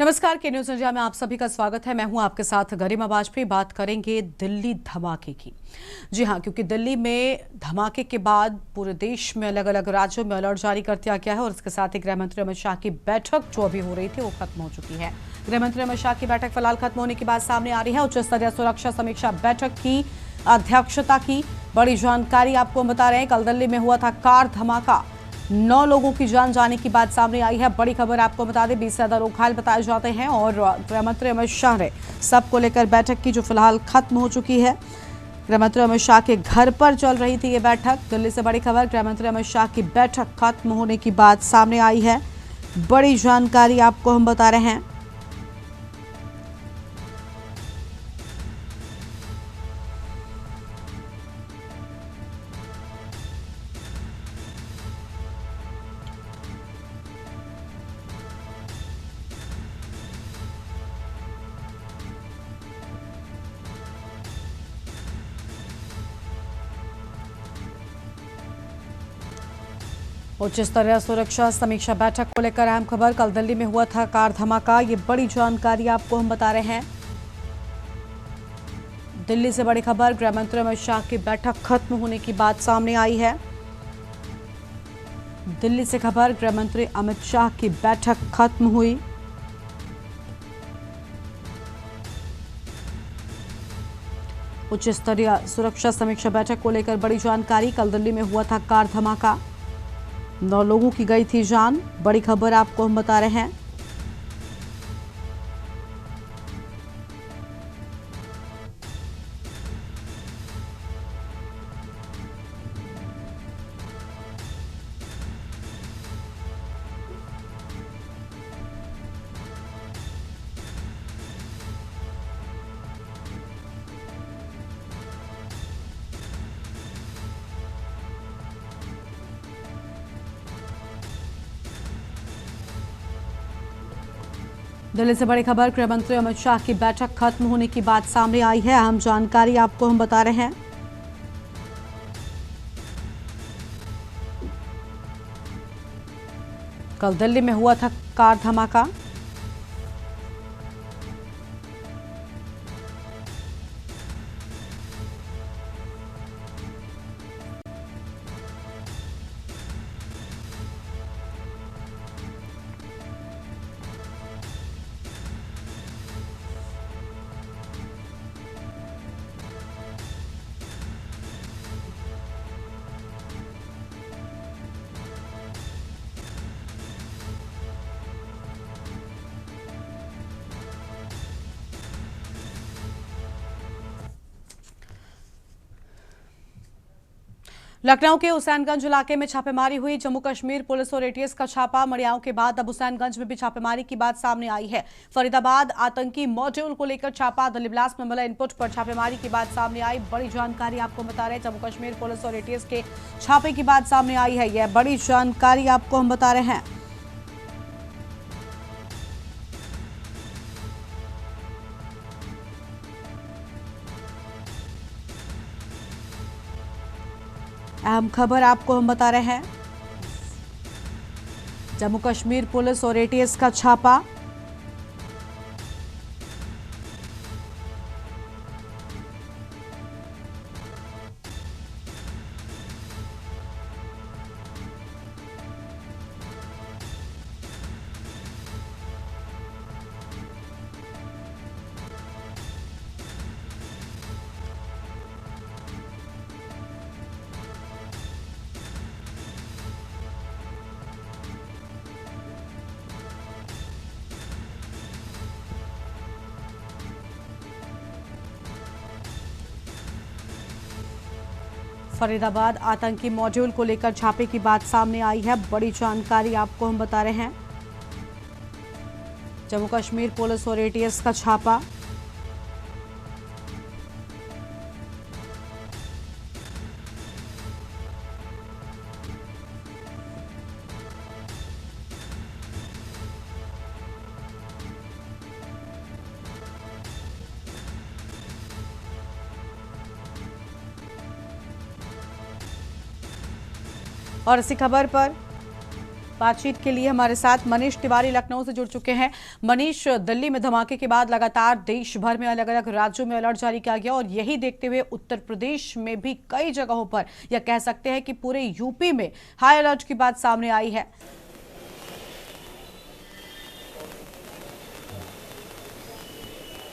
नमस्कार, के news India में आप सभी का स्वागत है। मैं हूं आपके साथ गरिमा वाजपेयी। बात करेंगे दिल्ली धमाके की। जी हां, क्योंकि दिल्ली में धमाके के बाद पूरे देश में अलग अलग राज्यों में अलर्ट जारी कर दिया गया है और इसके साथ ही गृह मंत्री अमित शाह की बैठक जो अभी हो रही थी वो खत्म हो चुकी है। गृह मंत्री अमित शाह की बैठक फिलहाल खत्म होने की बात सामने आ रही है। उच्च स्तरीय सुरक्षा समीक्षा बैठक की अध्यक्षता की बड़ी जानकारी आपको हम बता रहे हैं। कल दिल्ली में हुआ था कार धमाका, 9 लोगों की जान जाने की बात सामने आई है। बड़ी खबर आपको बता दें, 20 से ज्यादा लोग घायल बताए जाते हैं और गृह मंत्री अमित शाह ने सबको लेकर बैठक की जो फिलहाल खत्म हो चुकी है। गृह मंत्री अमित शाह के घर पर चल रही थी ये बैठक। दिल्ली से बड़ी खबर, गृह मंत्री अमित शाह की बैठक खत्म होने की बात सामने आई है। बड़ी जानकारी आपको हम बता रहे हैं। उच्च स्तरीय सुरक्षा समीक्षा बैठक को लेकर अहम खबर, कल दिल्ली में हुआ था कार धमाका। ये बड़ी जानकारी आपको हम बता रहे हैं। दिल्ली से बड़ी खबर, गृह मंत्री अमित शाह की बैठक खत्म होने की बात सामने आई है। दिल्ली से खबर, गृह मंत्री अमित शाह की बैठक खत्म हुई। उच्च स्तरीय सुरक्षा समीक्षा बैठक को लेकर बड़ी जानकारी, कल दिल्ली में हुआ था कार धमाका, 9 लोगों की गई थी जान। बड़ी खबर आपको हम बता रहे हैं। दिल्ली से बड़ी खबर, गृह मंत्री अमित शाह की बैठक खत्म होने की बात सामने आई है। अहम जानकारी आपको हम बता रहे हैं। कल दिल्ली में हुआ था कार धमाका, लखनऊ के हुसैनगंज इलाके में छापेमारी हुई। जम्मू कश्मीर पुलिस और एटीएस का छापा। मड़ियाओं के बाद अब हुसैनगंज में भी छापेमारी की बात सामने आई है। फरीदाबाद आतंकी मॉड्यूल को लेकर छापा। दिल्ली ब्लास्ट में मिले इनपुट पर छापेमारी की बात सामने आई। बड़ी जानकारी आपको बता रहे हैं। जम्मू कश्मीर पुलिस और एटीएस के छापे की बात सामने आई है। यह बड़ी जानकारी आपको हम बता रहे हैं। अहम खबर आपको हम बता रहे हैं। जम्मू कश्मीर पुलिस और एटीएस का छापा। फरीदाबाद आतंकी मॉड्यूल को लेकर छापे की बात सामने आई है। बड़ी जानकारी आपको हम बता रहे हैं। जम्मू कश्मीर पुलिस और एटीएस का छापा। और इसी खबर पर बातचीत के लिए हमारे साथ मनीष तिवारी लखनऊ से जुड़ चुके हैं। मनीष, दिल्ली में धमाके के बाद लगातार देश भर में अलग अलग राज्यों में अलर्ट जारी किया गया और यही देखते हुए उत्तर प्रदेश में भी कई जगहों पर, या कह सकते हैं कि पूरे यूपी में हाई अलर्ट की बात सामने आई है।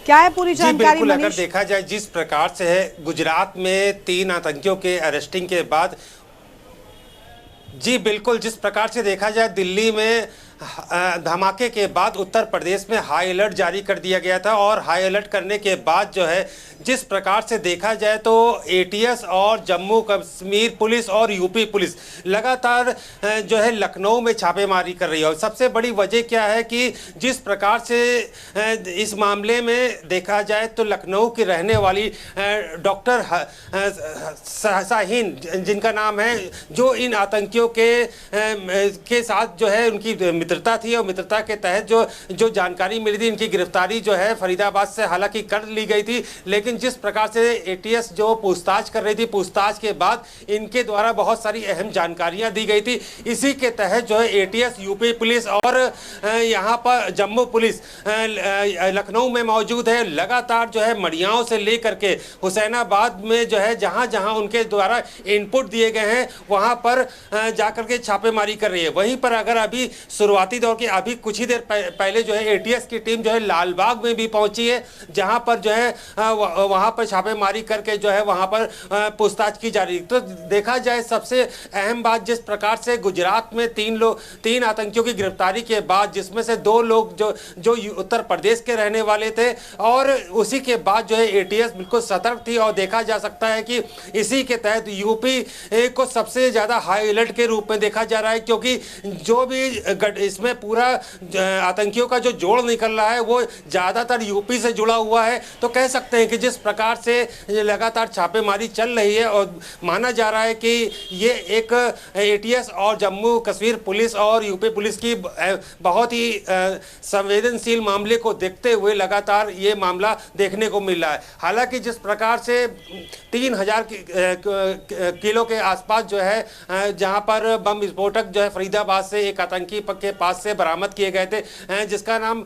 क्या है पूरी जानकारी? बिल्कुल, अगर देखा जाए जिस प्रकार से है गुजरात में 3 आतंकियों के अरेस्टिंग के बाद, जी बिल्कुल, जिस प्रकार से देखा जाए दिल्ली में धमाके के बाद उत्तर प्रदेश में हाई अलर्ट जारी कर दिया गया था। और हाई अलर्ट करने के बाद जो है जिस प्रकार से देखा जाए तो एटीएस और जम्मू कश्मीर पुलिस और यूपी पुलिस लगातार जो है लखनऊ में छापेमारी कर रही है। और सबसे बड़ी वजह क्या है कि जिस प्रकार से इस मामले में देखा जाए तो लखनऊ की रहने वाली डॉक्टर शाहीन जिनका नाम है, जो इन आतंकियों के साथ जो है उनकी मित्रता थी और मित्रता के तहत जो जानकारी मिली थी, इनकी गिरफ्तारी जो है फरीदाबाद से हालांकि कर ली गई थी। लेकिन जिस प्रकार से एटीएस जो पूछताछ कर रही थी, पूछताछ के बाद इनके द्वारा बहुत सारी अहम जानकारियां दी गई थी। इसी के तहत जो है एटीएस, यूपी पुलिस और यहां पर जम्मू पुलिस लखनऊ में मौजूद है। लगातार जो है मड़ियाओं से लेकर के हुसैनाबाद में जो है जहां जहां उनके द्वारा इनपुट दिए गए हैं वहां पर जाकर के छापेमारी कर रही है। वहीं पर अगर अभी शुरुआती दौर की अभी कुछ ही देर पहले जो है एटीएस की टीम जो है लालबाग में भी पहुंची है, जहां पर जो है वहां पर छापेमारी करके जो है वहां पर पूछताछ की जा रही है। तो देखा जाए सबसे अहम बात, जिस प्रकार से गुजरात में 3 आतंकियों की गिरफ्तारी के बाद, जिसमें से 2 लोग जो उत्तर प्रदेश के रहने वाले थे, और उसी के बाद जो है एटीएस बिल्कुल सतर्क थी। और देखा जा सकता है कि इसी के तहत यूपी को सबसे ज्यादा हाई अलर्ट के रूप में देखा जा रहा है, क्योंकि जो भी इसमें पूरा आतंकियों का जो जोड़ निकल रहा है वो ज्यादातर यूपी से जुड़ा हुआ है। तो कह सकते हैं कि जिस प्रकार से लगातार छापेमारी चल रही है और माना जा रहा है कि ये एक एटीएस और जम्मू कश्मीर पुलिस और यूपी पुलिस की बहुत ही संवेदनशील मामले को देखते हुए लगातार ये मामला देखने को मिल रहा है। हालांकि जिस प्रकार से 3000 किलो के आसपास जो है जहां पर बम विस्फोटक जो है फरीदाबाद से एक आतंकी के पास से बरामद किए गए थे, जिसका नाम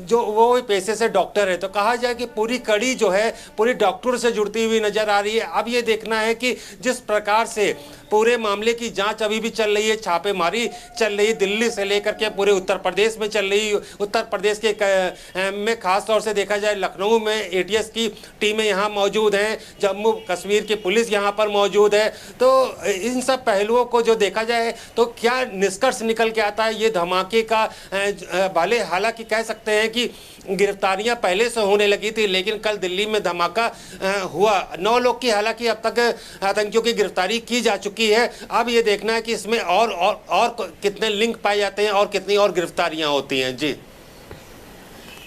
जो वो पेशे से डॉक्टर है। तो कहा जाए कि पूरी कड़ी जो है पूरी डॉक्टर से जुड़ती हुई नजर आ रही है। अब ये देखना है कि जिस प्रकार से पूरे मामले की जांच अभी भी चल रही है, छापेमारी चल रही है, दिल्ली से लेकर के पूरे उत्तर प्रदेश में चल रही है। उत्तर प्रदेश के में खास तौर से देखा जाए लखनऊ में एटीएस की टीमें यहाँ मौजूद हैं, जम्मू कश्मीर की पुलिस यहाँ पर मौजूद है। तो इन सब पहलुओं को जो देखा जाए तो क्या निष्कर्ष निकल के आता है ये धमाके का, भले हालांकि कह सकते हैं कि गिरफ्तारियां पहले से होने लगी थी, लेकिन कल दिल्ली में धमाका हुआ। 9 लोग की हालांकि अब तक आतंकियों की गिरफ्तारी की जा चुकी है। अब ये देखना है कि इसमें और कितने लिंक पाए जाते हैं और कितनी और गिरफ्तारियां होती हैं। जी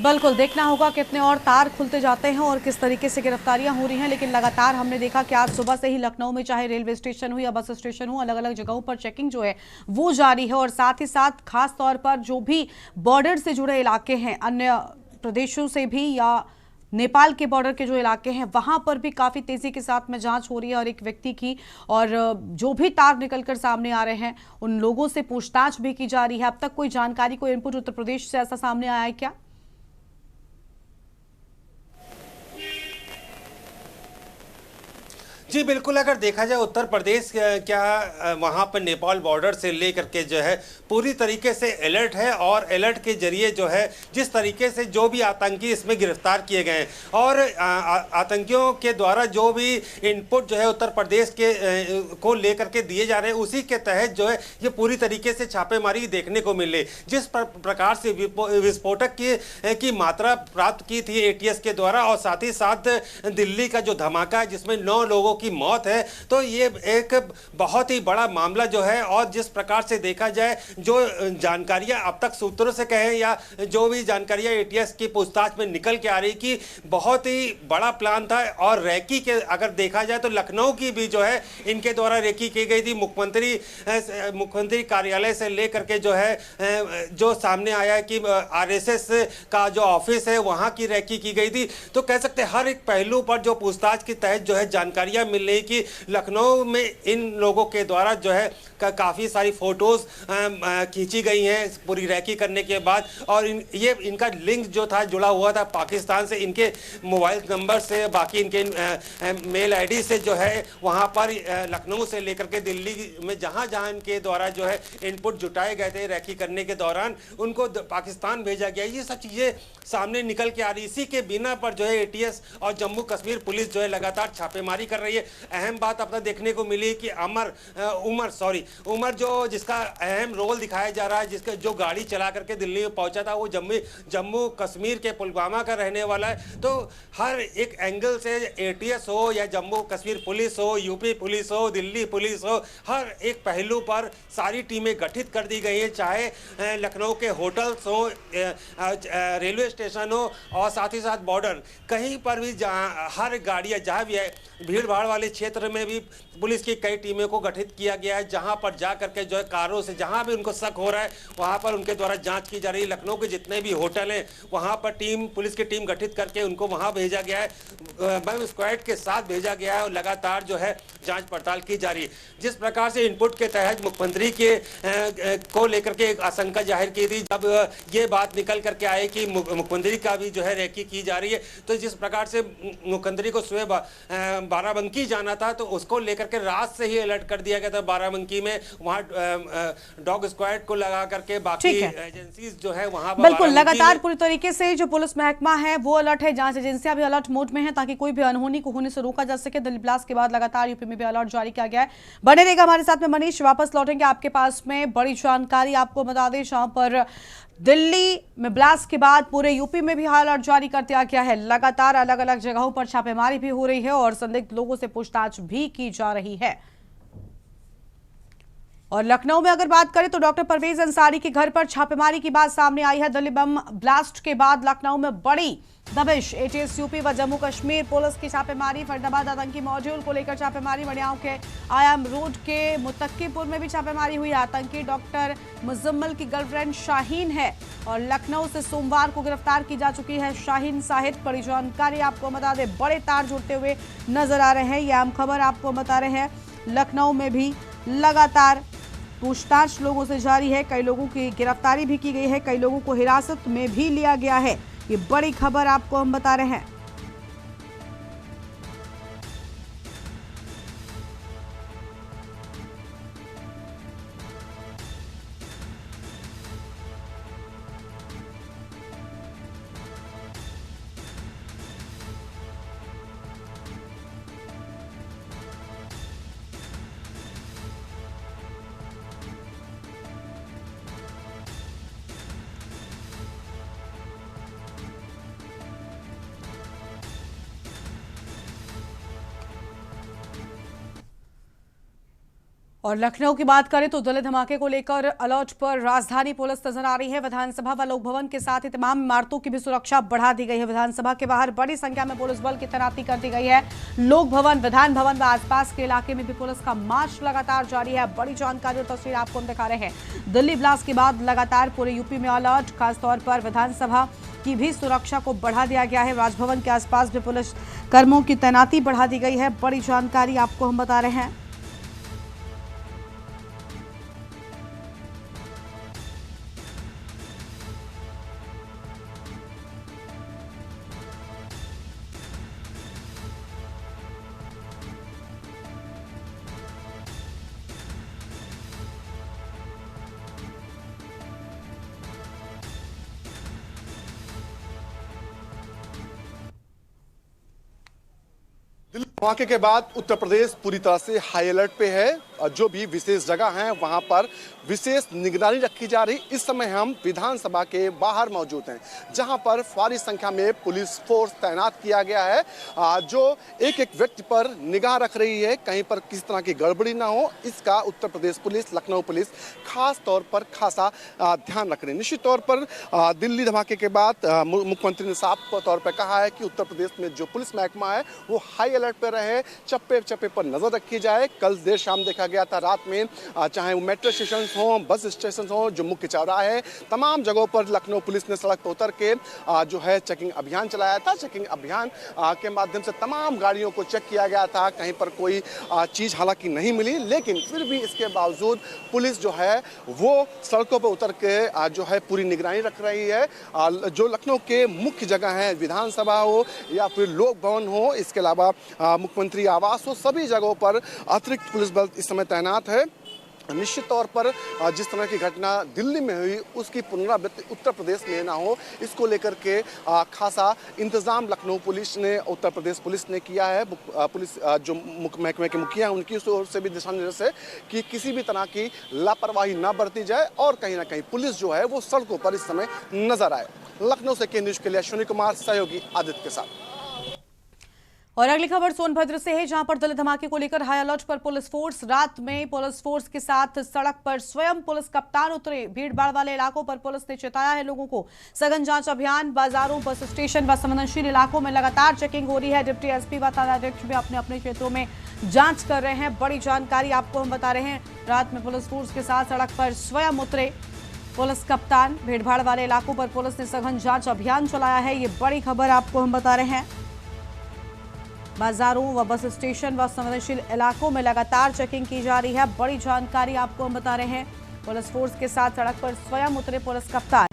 बिल्कुल, देखना होगा कितने और तार खुलते जाते हैं और किस तरीके से गिरफ्तारियां हो रही हैं। लेकिन लगातार हमने देखा कि आज सुबह से ही लखनऊ में चाहे रेलवे स्टेशन हो या बस स्टेशन हो, अलग अलग जगहों पर चेकिंग जो है वो जारी है। और साथ ही साथ खास तौर पर जो भी बॉर्डर से जुड़े इलाके हैं, अन्य प्रदेशों से भी या नेपाल के बॉर्डर के जो इलाके हैं वहां पर भी काफी तेजी के साथ में जांच हो रही है और एक व्यक्ति की, और जो भी तार निकलकर सामने आ रहे हैं उन लोगों से पूछताछ भी की जा रही है। अब तक कोई जानकारी, कोई इनपुट उत्तर प्रदेश से ऐसा सामने आया है क्या? जी बिल्कुल, अगर देखा जाए उत्तर प्रदेश क्या वहाँ पर नेपाल बॉर्डर से लेकर के जो है पूरी तरीके से अलर्ट है। और अलर्ट के जरिए जो है जिस तरीके से जो भी आतंकी इसमें गिरफ्तार किए गए हैं और आतंकियों के द्वारा जो भी इनपुट जो है उत्तर प्रदेश के को लेकर के दिए जा रहे हैं, उसी के तहत जो है ये पूरी तरीके से छापेमारी देखने को मिले। जिस प्रकार से विस्फोटक की मात्रा प्राप्त की थी एटीएस के द्वारा, और साथ ही साथ दिल्ली का जो धमाका है जिसमें 9 लोगों की मौत है, तो ये एक बहुत ही बड़ा मामला जो है। और जिस प्रकार से देखा जाए जो जानकारियां अब तक सूत्रों से कहें या जो भी जानकारियां एटीएस की पूछताछ में निकल के आ रही कि बहुत ही बड़ा प्लान था। और रेकी के अगर देखा जाए तो लखनऊ की भी जो है इनके द्वारा रेकी की गई थी। मुख्यमंत्री कार्यालय से लेकर के जो है जो सामने आया है कि आरएसएस का जो ऑफिस है वहां की रेकी की गई थी। तो कह सकते हैं हर एक पहलू पर जो पूछताछ के तहत जो है जानकारियां मिल रही कि लखनऊ में इन लोगों के द्वारा जो है काफ़ी सारी फोटोज़ खींची गई हैं पूरी रैकी करने के बाद, और ये इनका लिंक जो था जुड़ा हुआ था पाकिस्तान से, इनके मोबाइल नंबर से, बाकी इनके मेल आईडी से जो है वहाँ पर लखनऊ से लेकर के दिल्ली में जहाँ जहाँ इनके द्वारा जो है इनपुट जुटाए गए थे रैकी करने के दौरान, उनको पाकिस्तान भेजा गया। ये सब चीज़ें सामने निकल के आ रही। इसी के बिना पर जो है एटीएस और जम्मू कश्मीर पुलिस जो है लगातार छापेमारी कर रही है। अहम बात अपना देखने को मिली कि उमर जो जिसका अहम रोल दिखाया जा रहा है, जिसका जो गाड़ी चला करके दिल्ली में पहुंचा था, वो जम्मू कश्मीर के पुलवामा का रहने वाला है। तो हर एक एंगल से एटीएस हो या जम्मू कश्मीर पुलिस हो, यूपी पुलिस हो, दिल्ली पुलिस हो, हर एक पहलू पर सारी टीमें गठित कर दी गई हैं, चाहे लखनऊ के होटल्स हो, रेलवे स्टेशन हो और साथ ही साथ बॉर्डर, कहीं पर भी जहाँ हर गाड़ियाँ जहाँ भी है, भीड़ भाड़ वाले क्षेत्र में भी पुलिस की कई टीमों को गठित किया गया है, जहां पर जा करके जो है कारों से जहां भी उनको शक हो रहा है वहां पर उनके द्वारा जांच की जा रही है। लखनऊ के जितने भी होटल हैं वहां पर पुलिस की टीम गठित करके उनको वहां भेजा गया है, बम स्क्वाड के साथ भेजा गया है और लगातार जो है जांच पड़ताल की जा रही है। जिस प्रकार से इनपुट के तहत मुख्यमंत्री के को लेकर के एक आशंका जाहिर की थी, जब ये बात निकल करके आए कि मुख्यमंत्री का भी जो है रैकी की जा रही है, तो जिस प्रकार से मुख्यमंत्री को सुबह बाराबंकी जाना था तो उसको लेकर के रात से ही अलर्ट कर दिया गया था। बाराबंकी में वहां डॉग स्क्वाड को लगा करके बाकी एजेंसीज जो है वहां बिल्कुल लगातार पूरी तरीके से जो पुलिस महकमा है वो अलर्ट है, जांच एजेंसियां भी अलर्ट मोड में हैं ताकि कोई भी अनहोनी को होने से रोका जा सके। दिल्ली ब्लास्ट के बाद लगातार यूपी में भी अलर्ट जारी किया गया है। बने रहेगा हमारे साथ में मनीष, वापस लौटेंगे आपके पास में बड़ी जानकारी आपको बता दें, जहां पर दिल्ली में ब्लास्ट के बाद पूरे यूपी में भी हाई अलर्ट जारी कर दिया गया है। लगातार अलग अलग जगहों पर छापेमारी भी हो रही है और संदिग्ध लोगों से पूछताछ भी की जा रही है। और लखनऊ में अगर बात करें तो डॉक्टर परवेज अंसारी के घर पर छापेमारी की बात सामने आई है। दिल्ली बम ब्लास्ट के बाद लखनऊ में बड़ी दबिश, एटीएस यूपी व जम्मू कश्मीर पुलिस की छापेमारी। फरीदाबाद आतंकी मॉड्यूल को लेकर छापेमारी। मड़ियाओं के आयाम रोड के मुत्तकीपुर में भी छापेमारी हुई। आतंकी डॉक्टर मुजम्मल की गर्लफ्रेंड शाहीन है और लखनऊ से सोमवार को गिरफ्तार की जा चुकी है शाहीन साहिब। बड़ी जानकारी आपको बता दें, बड़े तार जुड़ते हुए नजर आ रहे हैं। यह अहम खबर आपको बता रहे हैं। लखनऊ में भी लगातार पूछताछ लोगों से जारी है। कई लोगों की गिरफ्तारी भी की गई है, कई लोगों को हिरासत में भी लिया गया है। ये बड़ी खबर आपको हम बता रहे हैं। और लखनऊ की बात करें तो दिल्ली धमाके को लेकर अलर्ट पर राजधानी पुलिस नजर आ रही है। विधानसभा व लोक भवन के साथ ही तमाम इमारतों की भी सुरक्षा बढ़ा दी गई है। विधानसभा के बाहर बड़ी संख्या में पुलिस बल की तैनाती कर दी गई है। लोक भवन, विधान भवन व आसपास के इलाके में भी पुलिस का मार्च लगातार जारी है। बड़ी जानकारी और तस्वीर आपको हम दिखा रहे हैं। दिल्ली ब्लास्ट के बाद लगातार पूरे यूपी में अलर्ट, खासतौर पर विधानसभा की भी सुरक्षा को बढ़ा दिया गया है। राजभवन के आसपास भी पुलिस कर्मियों की तैनाती बढ़ा दी गई है। बड़ी जानकारी आपको हम बता रहे हैं। दिल्ली धमाके के बाद उत्तर प्रदेश पूरी तरह से हाई अलर्ट पे है और जो भी विशेष जगह हैं वहां पर विशेष निगरानी रखी जा रही। इस समय हम विधानसभा के बाहर मौजूद हैं जहां पर भारी संख्या में पुलिस फोर्स तैनात किया गया है, जो एक एक व्यक्ति पर निगाह रख रही है, कहीं पर किसी तरह की गड़बड़ी ना हो। इसका उत्तर प्रदेश पुलिस, लखनऊ पुलिस खास तौर पर खासा ध्यान रख रही है। निश्चित तौर पर दिल्ली धमाके के बाद मुख्यमंत्री ने साफ तौर पर कहा है कि उत्तर प्रदेश में जो पुलिस महकमा है वो हाई अलर्ट पर रहे, चप्पे चप्पे पर नजर रखी जाए। कल देर शाम देखा गया था रात में, चाहे वो मेट्रो स्टेशन हो, बस स्टेशन हो, जो मुख्य चौराहे है, तमाम जगहों पर लखनऊ पुलिस ने सड़क पर उतर के जो है चेकिंग अभियान चलाया था। चेकिंग अभियान के माध्यम से तमाम गाड़ियों को चेक किया गया था। कहीं पर कोई चीज़ हालांकि नहीं मिली, लेकिन फिर भी इसके बावजूद पुलिस जो है वो सड़कों पर उतर के जो है पूरी निगरानी रख रही है। जो लखनऊ के मुख्य जगह हैं, विधानसभा हो या फिर लोक भवन हो, इसके अलावा मुख्यमंत्री आवास हो, सभी जगहों पर अतिरिक्त पुलिस बल इस समय तैनात है। निश्चित तौर पर जिस तरह की घटना दिल्ली में हुई उसकी पुनरावृत्ति उत्तर प्रदेश में ना हो, इसको लेकर के खासा इंतजाम लखनऊ पुलिस ने, उत्तर प्रदेश पुलिस ने किया है। पुलिस जो महकमे के मुखिया हैं उनकी ओर से भी दिशा निर्देश है कि किसी भी तरह की लापरवाही ना बरती जाए और कहीं ना कहीं पुलिस जो है वो सड़कों पर इस समय नजर आए। लखनऊ से के न्यूज के लिए अश्विनी कुमार, सहयोगी आदित्य के साथ। और अगली खबर सोनभद्र से है, जहां पर दिल्ली धमाके को लेकर हाई अलर्ट पर पुलिस फोर्स। रात में पुलिस फोर्स के साथ सड़क पर स्वयं पुलिस कप्तान उतरे। भीड़ भाड़ वाले इलाकों पर पुलिस ने चेताया है लोगों को। सघन जांच अभियान, बाजारों, बस स्टेशन व संवेदनशील इलाकों में लगातार चेकिंग हो रही है। डिप्टी एसपी व थानाध्यक्ष भी अपने अपने क्षेत्रों में जांच कर रहे हैं। बड़ी जानकारी आपको हम बता रहे हैं। रात में पुलिस फोर्स के साथ सड़क पर स्वयं उतरे पुलिस कप्तान। भीड़ भाड़ वाले इलाकों पर पुलिस ने सघन जांच अभियान चलाया है। ये बड़ी खबर आपको हम बता रहे हैं। बाजारों व बस स्टेशन व संवेदनशील इलाकों में लगातार चेकिंग की जा रही है। बड़ी जानकारी आपको हम बता रहे हैं। पुलिस फोर्स के साथ सड़क पर स्वयं उतरे पुलिस कप्तान।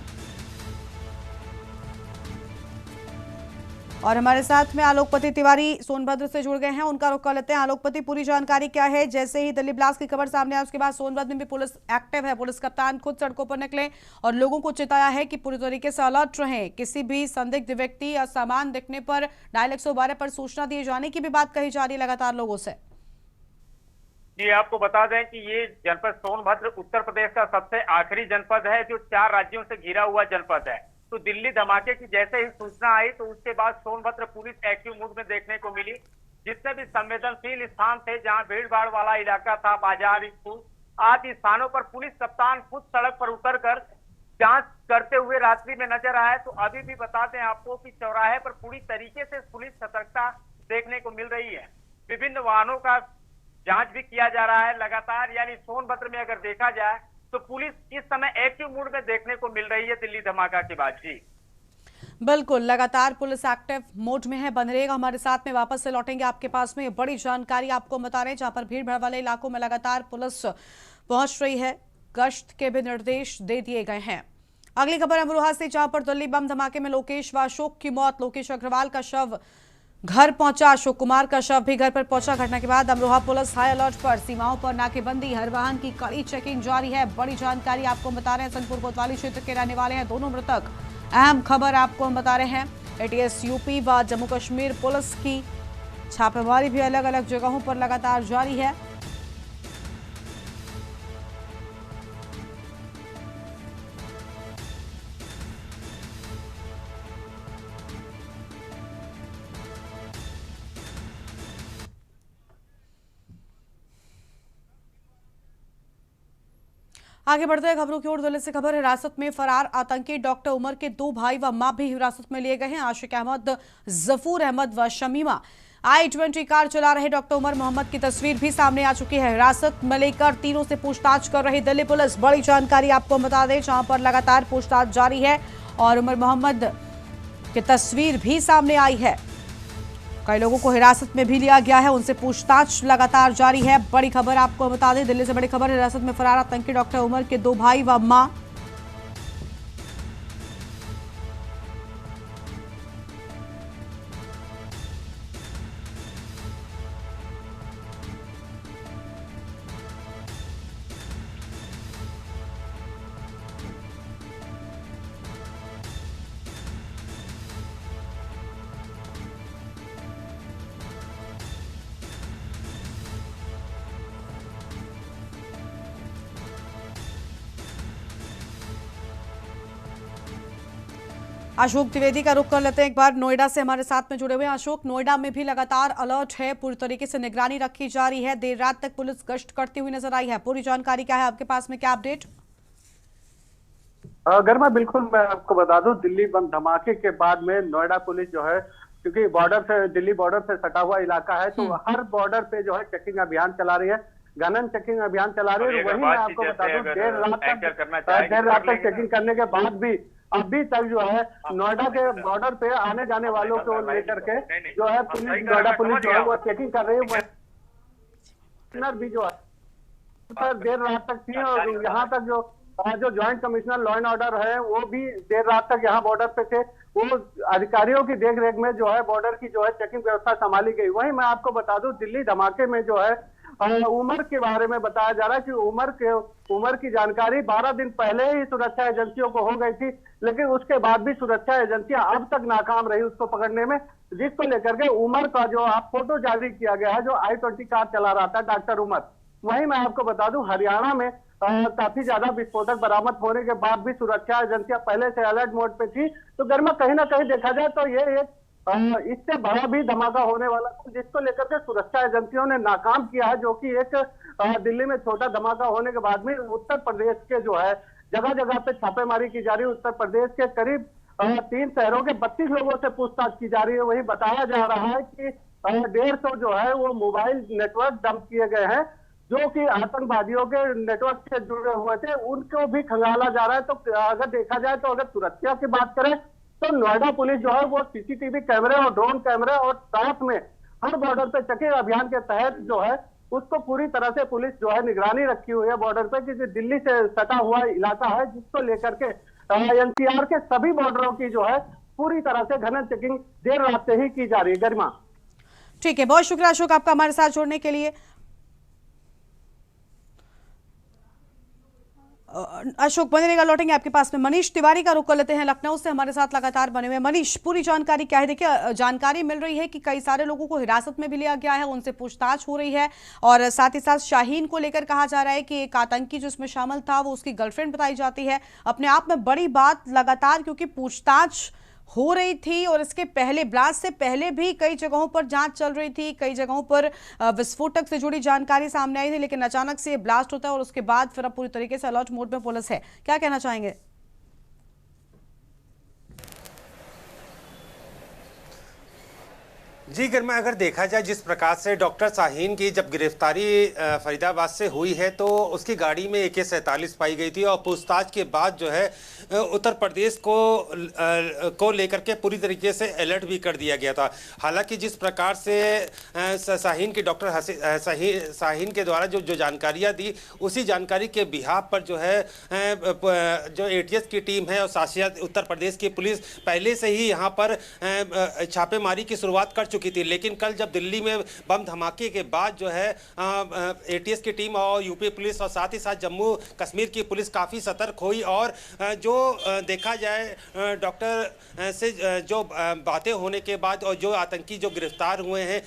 और हमारे साथ में आलोकपति तिवारी सोनभद्र से जुड़ गए हैं, उनका रुख कर लेते हैं। आलोकपति, पूरी जानकारी क्या है? जैसे ही दिल्ली ब्लास्ट की खबर सामने आई उसके बाद सोनभद्र में भी पुलिस एक्टिव है। पुलिस कप्तान खुद सड़कों पर निकले और लोगों को चेताया है कि पूरी तरीके से अलर्ट रहें। किसी भी संदिग्ध व्यक्ति या सामान दिखने पर डायल 112 पर सूचना दिए जाने की भी बात कही जा रही है लगातार लोगों से। जी, आपको बता दें कि ये जनपद सोनभद्र उत्तर प्रदेश का सबसे आखिरी जनपद है जो 4 राज्यों से घिरा हुआ जनपद है। तो दिल्ली धमाके की जैसे ही सूचना आई तो उसके बाद सोनभद्र पुलिस एक्टिव मूड में देखने को मिली। जितने भी संवेदनशील स्थान थे, जहां भीड़ भाड़ वाला इलाका था, बाजार, स्कूल आदि स्थानों पर पुलिस कप्तान खुद सड़क पर उतरकर जांच करते हुए रात्रि में नजर आए। तो अभी भी बता दें आपको कि चौराहे पर पूरी तरीके से पुलिस सतर्कता देखने को मिल रही है। विभिन्न वाहनों का जांच भी किया जा रहा है लगातार। यानी सोनभद्र में अगर देखा जाए तो पुलिस इस समय एक्टिव मूड में देखने को मिल रही है दिल्ली धमाका के बाद। जी बिल्कुल, लगातार पुलिस एक्टिव मोड में है। बन रहेगा हमारे साथ में, वापस से लौटेंगे आपके पास में। बड़ी जानकारी आपको बता रहे हैं, जहां पर भीड़ भाड़ वाले इलाकों में लगातार पुलिस पहुंच रही है। गश्त के भी निर्देश दे दिए गए हैं। अगली खबर अमरोहा से, जहां पर दिल्ली बम धमाके में लोकेश व अशोक की मौत। लोकेश अग्रवाल का शव घर पहुंचा, अशोक कुमार का शव भी घर पर पहुंचा। घटना के बाद अमरोहा पुलिस हाई अलर्ट पर। सीमाओं पर नाकेबंदी, हर वाहन की कड़ी चेकिंग जारी है। बड़ी जानकारी आपको बता रहे हैं। सनपुर कोतवाली क्षेत्र के रहने वाले हैं दोनों मृतक। अहम खबर आपको हम बता रहे हैं। एटीएस यूपी व जम्मू कश्मीर पुलिस की छापेमारी भी अलग अलग जगहों पर लगातार जारी है। आगे बढ़ते हैं खबरों की ओर। दिल्ली से खबर, हिरासत में फरार आतंकी डॉक्टर उमर के 2 भाई व मां भी हिरासत में लिए गए हैं। आशिक अहमद, जफूर अहमद व शमीमा i20 कार चला रहे डॉक्टर उमर मोहम्मद की तस्वीर भी सामने आ चुकी है। हिरासत में लेकर तीनों से पूछताछ कर रही दिल्ली पुलिस। बड़ी जानकारी आपको बता दें, जहां पर लगातार पूछताछ जारी है और उमर मोहम्मद की तस्वीर भी सामने आई है। कई लोगों को हिरासत में भी लिया गया है, उनसे पूछताछ लगातार जारी है। बड़ी खबर आपको बता दें, दिल्ली से बड़ी खबर, हिरासत में फरार आतंकी डॉक्टर उमर के 2 भाई व मां। अशोक द्विवेदी का रुख कर लेते हैं एक बार। नोएडा से हमारे साथ में जुड़े हुए हैं अशोक। नोएडा में भी लगातार अलर्ट है, पूरी तरीके से निगरानी रखी जा रही है। देर रात तक पुलिस गश्त करती हुई नजर आई है। पूरी जानकारी क्या है आपके पास में, क्या अपडेट? गर्मा, बिल्कुल मैं आपको बता दूं, दिल्ली बम धमाके के बाद में नोएडा पुलिस जो है, क्योंकि बॉर्डर से, दिल्ली बॉर्डर से सटा हुआ इलाका है, तो हर बॉर्डर पे जो है चेकिंग अभियान चला रही है। गहन चेकिंग अभियान चला रही है। वही मैं आपको बता दूं देर रात तक चेकिंग करने के बाद भी अभी तक जो है नोएडा के बॉर्डर पे आने जाने वालों को लेकर के जो है पुलिस, नोएडा पुलिस जो है वो चेकिंग कर रही है। भी जो है देर रात तक थी और यहाँ तक जो joint commissioner law and order है वो भी देर रात तक यहाँ बॉर्डर पे थे। वो अधिकारियों की देखरेख में जो है बॉर्डर की जो है चेकिंग व्यवस्था संभाली गई। वहीं मैं आपको बता दूं दिल्ली धमाके में जो है उमर के बारे में बताया जा रहा है कि उमर की जानकारी 12 दिन पहले ही सुरक्षा एजेंसियों को हो गई थी, लेकिन उसके बाद भी सुरक्षा एजेंसियां अब तक नाकाम रही उसको पकड़ने में, जिसको लेकर के उमर का जो आप फोटो जारी किया गया है जो I-20 कार चला रहा था डॉक्टर उमर। वहीं मैं आपको बता दूं हरियाणा में काफी ज्यादा विस्फोटक बरामद होने के बाद भी सुरक्षा एजेंसियां पहले से अलर्ट मोड पे थी। तो गर्मा कहीं ना कहीं देखा जाए तो ये एक इससे बड़ा भी धमाका होने वाला था, जिसको लेकर के सुरक्षा एजेंसियों ने नाकाम किया है, जो कि एक दिल्ली में छोटा धमाका होने के बाद में उत्तर प्रदेश के जो है जगह जगह पे छापेमारी की जा रही है। उत्तर प्रदेश के करीब 3 शहरों के 32 लोगों से पूछताछ की जा रही है। वही बताया जा रहा है कि 150 जो है वो मोबाइल नेटवर्क डंप किए गए हैं जो कि आतंकवादियों के नेटवर्क से जुड़े हुए थे, उनको भी खंगाला जा रहा है। तो अगर देखा जाए तो अगर सुरक्षा की बात करें तो नोएडा पुलिस जो है वो सीसीटीवी कैमरे और ड्रोन कैमरे और साथ में हर बॉर्डर पे चेकिंग अभियान के तहत जो है उसको पूरी तरह से पुलिस जो है निगरानी रखी हुई है बॉर्डर पे, क्योंकि दिल्ली से सटा हुआ इलाका है, जिसको लेकर के एनसीआर के सभी बॉर्डरों की जो है पूरी तरह से घन चेकिंग देर रात से ही की जा रही है। गरिमा, ठीक है, बहुत शुक्रिया अशोक आपका हमारे साथ जुड़ने के लिए। अशोक बने रहेगा, लौटेंगे आपके पास में। मनीष तिवारी का रुख कर लेते हैं, लखनऊ से हमारे साथ लगातार बने हुए। मनीष, पूरी जानकारी क्या है? देखिए, जानकारी मिल रही है कि कई सारे लोगों को हिरासत में भी लिया गया है, उनसे पूछताछ हो रही है और साथ ही साथ शाहीन को लेकर कहा जा रहा है कि एक आतंकी जो इसमें शामिल था वो उसकी गर्लफ्रेंड बताई जाती है। अपने आप में बड़ी बात लगातार, क्योंकि पूछताछ हो रही थी और इसके पहले ब्लास्ट से पहले भी कई जगहों पर जांच चल रही थी, कई जगहों पर विस्फोटक से जुड़ी जानकारी सामने आई थी, लेकिन अचानक से ब्लास्ट होता है और उसके बाद फिर अब पूरी तरीके से अलर्ट मोड में पुलिस है। क्या कहना चाहेंगे? जी गरिमा, अगर देखा जाए जिस प्रकार से डॉक्टर शाहीन की जब गिरफ्तारी फरीदाबाद से हुई है तो उसकी गाड़ी में AK-47 पाई गई थी और पूछताछ के बाद जो है उत्तर प्रदेश को लेकर के पूरी तरीके से अलर्ट भी कर दिया गया था। हालांकि जिस प्रकार से शाहीन की डॉक्टर शाहीन के द्वारा जो जानकारियां दी, उसी जानकारी के बिहाफ पर जो है जो ATS की टीम है और शासित उत्तर प्रदेश की पुलिस पहले से ही यहाँ पर छापेमारी की शुरुआत कर चुकी थी। लेकिन कल जब दिल्ली में बम धमाके के बाद जो है ATS की टीम और यूपी पुलिस और साथ ही साथ जम्मू कश्मीर की पुलिस काफ़ी सतर्क हुई और जो देखा जाए डॉक्टर से जो बातें होने के बाद और जो आतंकी जो गिरफ्तार हुए हैं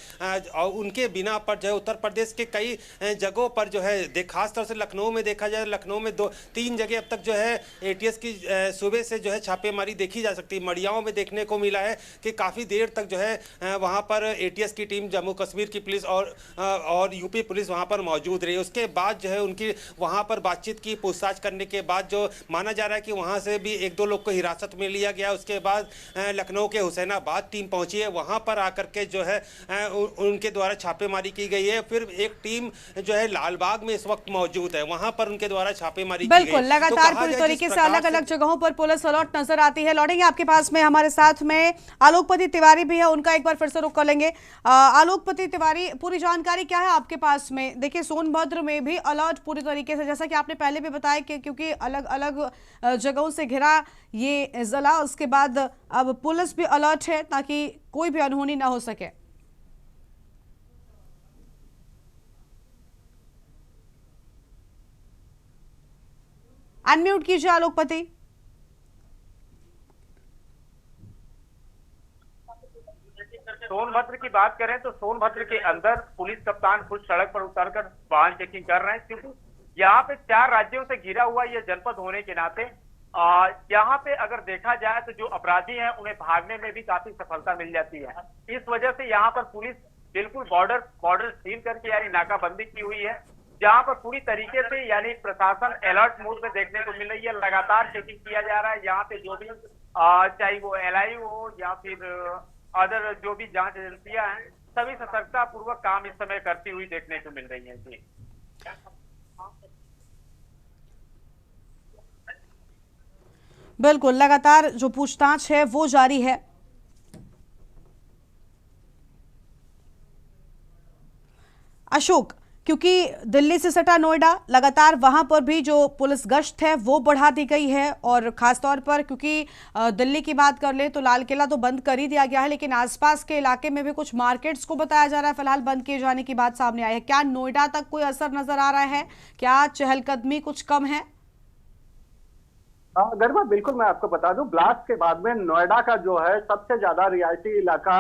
और उनके बिना पर जो है उत्तर प्रदेश के कई जगहों पर जो है खासतौर से लखनऊ में देखा जाए, लखनऊ में 2-3 जगह अब तक जो है ATS की सूबे से जो है छापेमारी देखी जा सकती है। मड़ियाओं में देखने को मिला है कि काफ़ी देर तक जो है वहाँ पर ATS की टीम, जम्मू कश्मीर की पुलिस और यूपी पुलिस वहाँ पर मौजूद रही। उसके बाद जो है उनकी वहाँ पर बातचीत की, पूछताछ करने के बाद जो माना जा रहा है कि वहाँ से भी 1-2 लोग को हिरासत में लिया गया। उसके बाद लखनऊ के हुसैनाबाद टीम पहुँची है, वहाँ पर आकर के जो है उनके द्वारा छापेमारी की गई है। फिर एक टीम जो है लालबाग में इस वक्त मौजूद है, वहाँ पर उनके द्वारा छापेमारी की गई। बिल्कुल, लगातार पूरी तरीके से अलग अलग जगहों पर पुलिस अलर्ट नजर आती है। लौटेंगे आपके पास में, हमारे साथ में आलोकपति तिवारी भी है, उनका एक बार फिर से रुख कर लेंगे। आलोकपति तिवारी, पूरी जानकारी क्या है आपके पास में? देखिए, सोनभद्र में भी अलर्ट पूरी तरीके से, जैसा कि आपने पहले भी बताया कि क्योंकि अलग अलग जगहों से घिरा ये जिला, उसके बाद अब पुलिस भी अलर्ट है ताकि कोई भी अनहोनी ना हो सके। अनम्यूट कीजिए आलोकपति। सोनभद्र की बात करें तो सोनभद्र के अंदर पुलिस कप्तान खुद सड़क पर उतरकर वाहन चेकिंग कर रहे हैं, क्योंकि यहाँ पे 4 राज्यों से घिरा हुआ यह जनपद होने के नाते यहाँ पे अगर देखा जाए तो जो अपराधी हैं उन्हें भागने में भी काफी सफलता मिल जाती है। इस वजह से यहाँ पर पुलिस बिल्कुल बॉर्डर सील करके यानी नाकाबंदी की हुई है, जहाँ पर पूरी तरीके से यानी प्रशासन अलर्ट मोड में देखने को मिल रही है। लगातार चेकिंग किया जा रहा है यहाँ पे, जो भी चाहे वो LIU हो या फिर अदर जो भी जांच एजेंसियां हैं, सभी सतर्कता पूर्वक काम इस समय करती हुई देखने को मिल रही है। जी बिल्कुल, लगातार जो पूछताछ है वो जारी है। अशोक, क्योंकि दिल्ली से सटा नोएडा, लगातार वहां पर भी जो पुलिस गश्त है वो बढ़ा दी गई है और खासतौर पर क्योंकि दिल्ली की बात कर ले तो लाल किला तो बंद कर ही दिया गया है, लेकिन आसपास के इलाके में भी कुछ मार्केट्स को बताया जा रहा है फिलहाल बंद किए जाने की बात सामने आई है। क्या नोएडा तक कोई असर नजर आ रहा है? क्या चहलकदमी कुछ कम है? गरिमा, बिल्कुल मैं आपको बता दूं, ब्लास्ट के बाद में नोएडा का जो है सबसे ज्यादा रिहायशी इलाका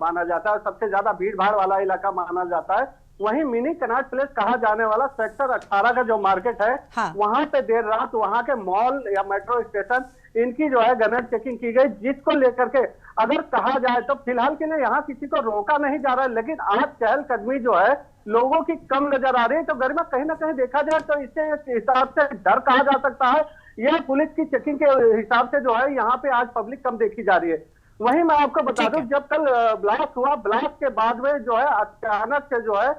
माना जाता है, सबसे ज्यादा भीड़ भाड़ वाला इलाका माना जाता है। वहीं मिनी कनॉट प्लेस कहा जाने वाला सेक्टर 18 का जो मार्केट है, हाँ। वहां पे देर रात वहां के मॉल या मेट्रो स्टेशन इनकी जो है गनर चेकिंग की गई, जिसको लेकर के अगर कहा जाए तो फिलहाल के लिए यहाँ किसी को रोका नहीं जा रहा है, लेकिन आज चहलकदमी जो है लोगों की कम नजर आ रही है। तो गरिमा, कहीं ना कहीं देखा जाए तो इससे हिसाब से डर कहा जा सकता है, यह पुलिस की चेकिंग के हिसाब से जो है यहाँ पे आज पब्लिक कम देखी जा रही है। वहीं मैं आपको बता दूं, जब कल ब्लास्ट हुआ, ब्लास्ट के बाद में जो है अचानक से जो है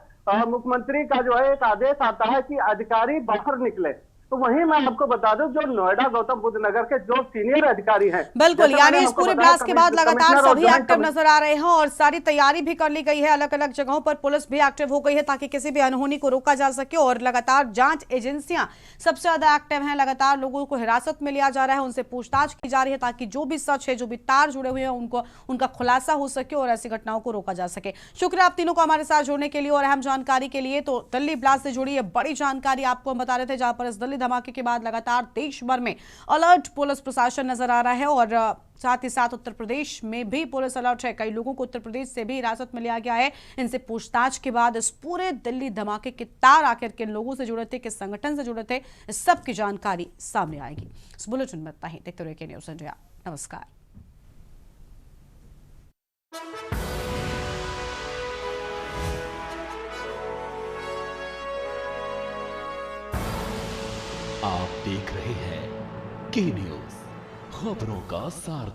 मुख्यमंत्री का जो है एक आदेश आता है कि अधिकारी बाहर निकले। तो वहीं मैं आपको बता दूं, जो नोएडा गौतम बुद्ध नगर के जो सीनियर अधिकारी हैं, बिल्कुल, यानी इस पूरे ब्लास्ट के बाद लगातार सभी एक्टिव नजर आ रहे हैं और सारी तैयारी भी कर ली गई है, अलग अलग जगहों पर पुलिस भी एक्टिव हो गई है ताकि किसी भी अनहोनी को रोका जा सके। और लगातार जांच एजेंसियां सबसे ज्यादा एक्टिव हैं, लगातार लोगों को हिरासत में लिया जा रहा है, उनसे पूछताछ की जा रही है ताकि जो भी सच है, जो भी तार जुड़े हुए हैं उनका खुलासा हो सके और ऐसी घटनाओं को रोका जा सके। शुक्रिया आप तीनों को हमारे साथ जुड़ने के लिए और अहम जानकारी के लिए। तो दिल्ली ब्लास्ट से जुड़ी बड़ी जानकारी आपको हम बता रहे थे, जहां पर इस दिल्ली धमाके के बाद लगातार देश भर में अलर्ट पुलिस प्रशासन नजर आ रहा है और साथ ही साथ उत्तर प्रदेश में भी पुलिस अलर्ट है। कई लोगों को उत्तर प्रदेश से भी हिरासत में लिया गया है। इनसे पूछताछ के बाद इस पूरे दिल्ली धमाके के तार आखिर किन लोगों से जुड़े थे, किस संगठन से जुड़े थे, इस सब की जानकारी सामने आएगी। इस बुलेटिन में इतना ही। देखते रहिए न्यूज़ इंडिया। नमस्कार। आप देख रहे हैं के न्यूज़, खबरों का सारथी।